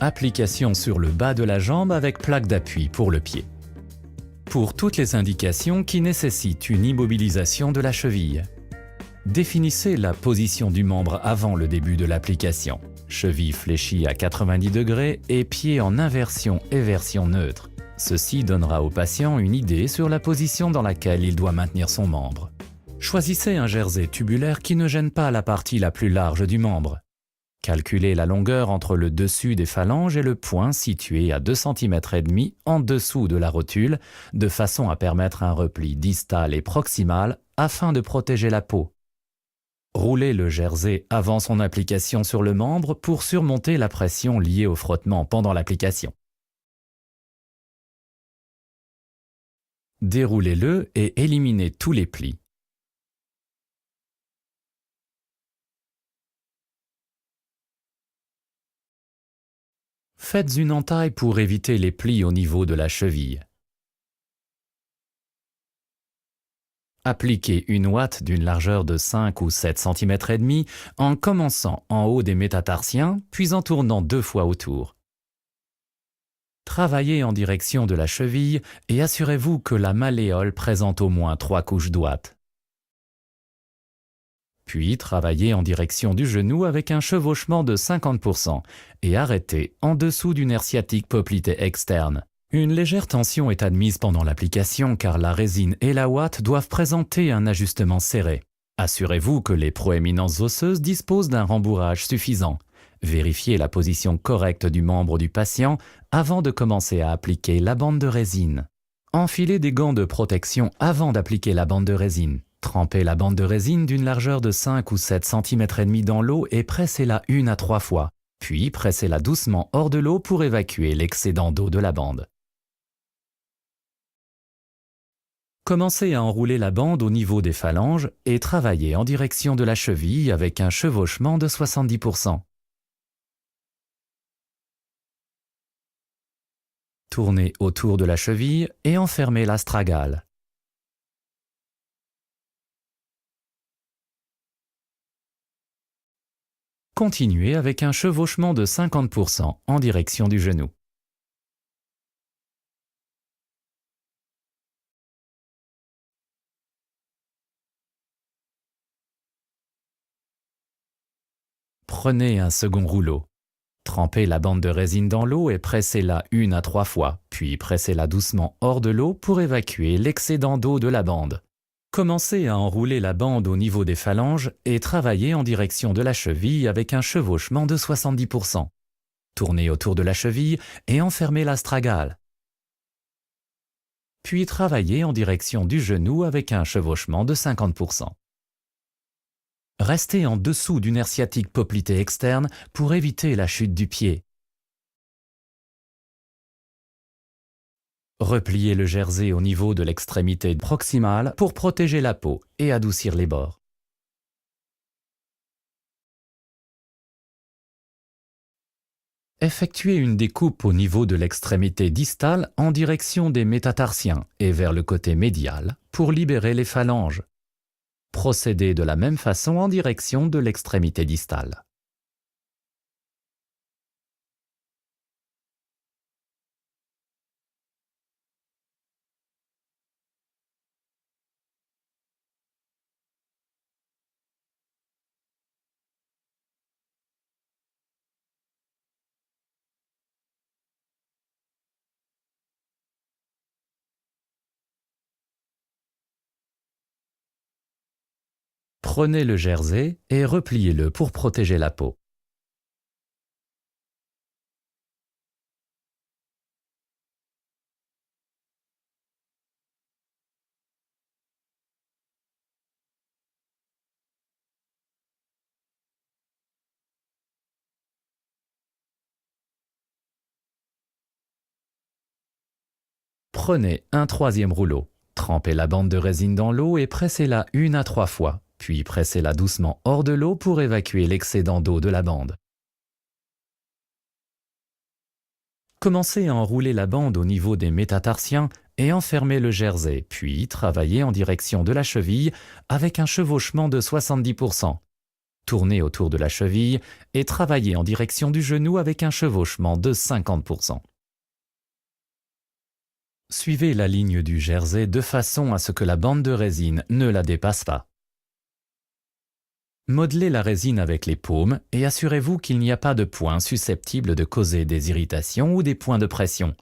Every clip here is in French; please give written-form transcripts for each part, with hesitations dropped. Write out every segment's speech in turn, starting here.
Application sur le bas de la jambe avec plaque d'appui pour le pied. Pour toutes les indications qui nécessitent une immobilisation de la cheville. Définissez la position du membre avant le début de l'application. Cheville fléchie à 90 degrés et pied en inversion et version neutre. Ceci donnera au patient une idée sur la position dans laquelle il doit maintenir son membre. Choisissez un jersey tubulaire qui ne gêne pas la partie la plus large du membre. Calculez la longueur entre le dessus des phalanges et le point situé à 2,5 cm en dessous de la rotule, de façon à permettre un repli distal et proximal afin de protéger la peau. Roulez le jersey avant son application sur le membre pour surmonter la pression liée au frottement pendant l'application. Déroulez-le et éliminez tous les plis. Faites une entaille pour éviter les plis au niveau de la cheville. Appliquez une ouate d'une largeur de 5 ou 7 cm et demi en commençant en haut des métatarsiens, puis en tournant 2 fois autour. Travaillez en direction de la cheville et assurez-vous que la malléole présente au moins 3 couches d'ouate. Puis travaillez en direction du genou avec un chevauchement de 50% et arrêtez en dessous du nerf sciatique poplité externe. Une légère tension est admise pendant l'application car la résine et la ouate doivent présenter un ajustement serré. Assurez-vous que les proéminences osseuses disposent d'un rembourrage suffisant. Vérifiez la position correcte du membre du patient avant de commencer à appliquer la bande de résine. Enfilez des gants de protection avant d'appliquer la bande de résine. Trempez la bande de résine d'une largeur de 5 ou 7 cm et demi dans l'eau et pressez-la 1 à 3 fois. Puis pressez-la doucement hors de l'eau pour évacuer l'excédent d'eau de la bande. Commencez à enrouler la bande au niveau des phalanges et travaillez en direction de la cheville avec un chevauchement de 70%. Tournez autour de la cheville et enfermez l'astragale. Continuez avec un chevauchement de 50% en direction du genou. Prenez un second rouleau. Trempez la bande de résine dans l'eau et pressez-la 1 à 3 fois, puis pressez-la doucement hors de l'eau pour évacuer l'excédent d'eau de la bande. Commencez à enrouler la bande au niveau des phalanges et travaillez en direction de la cheville avec un chevauchement de 70%. Tournez autour de la cheville et enfermez l'astragale. Puis travaillez en direction du genou avec un chevauchement de 50%. Restez en dessous du nerf sciatique poplité externe pour éviter la chute du pied. Repliez le jersey au niveau de l'extrémité proximale pour protéger la peau et adoucir les bords. Effectuez une découpe au niveau de l'extrémité distale en direction des métatarsiens et vers le côté médial pour libérer les phalanges. Procédez de la même façon en direction de l'extrémité distale. Prenez le jersey et repliez-le pour protéger la peau. Prenez un troisième rouleau. Trempez la bande de résine dans l'eau et pressez-la 1 à 3 fois. Puis pressez-la doucement hors de l'eau pour évacuer l'excédent d'eau de la bande. Commencez à enrouler la bande au niveau des métatarsiens et enfermez le jersey, puis travaillez en direction de la cheville avec un chevauchement de 70%. Tournez autour de la cheville et travaillez en direction du genou avec un chevauchement de 50%. Suivez la ligne du jersey de façon à ce que la bande de résine ne la dépasse pas. Modelez la résine avec les paumes et assurez-vous qu'il n'y a pas de points susceptibles de causer des irritations ou des points de pression.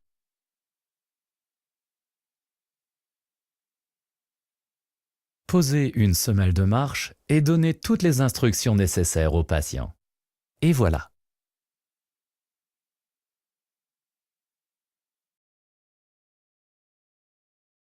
Posez une semelle de marche et donnez toutes les instructions nécessaires au patient. Et voilà,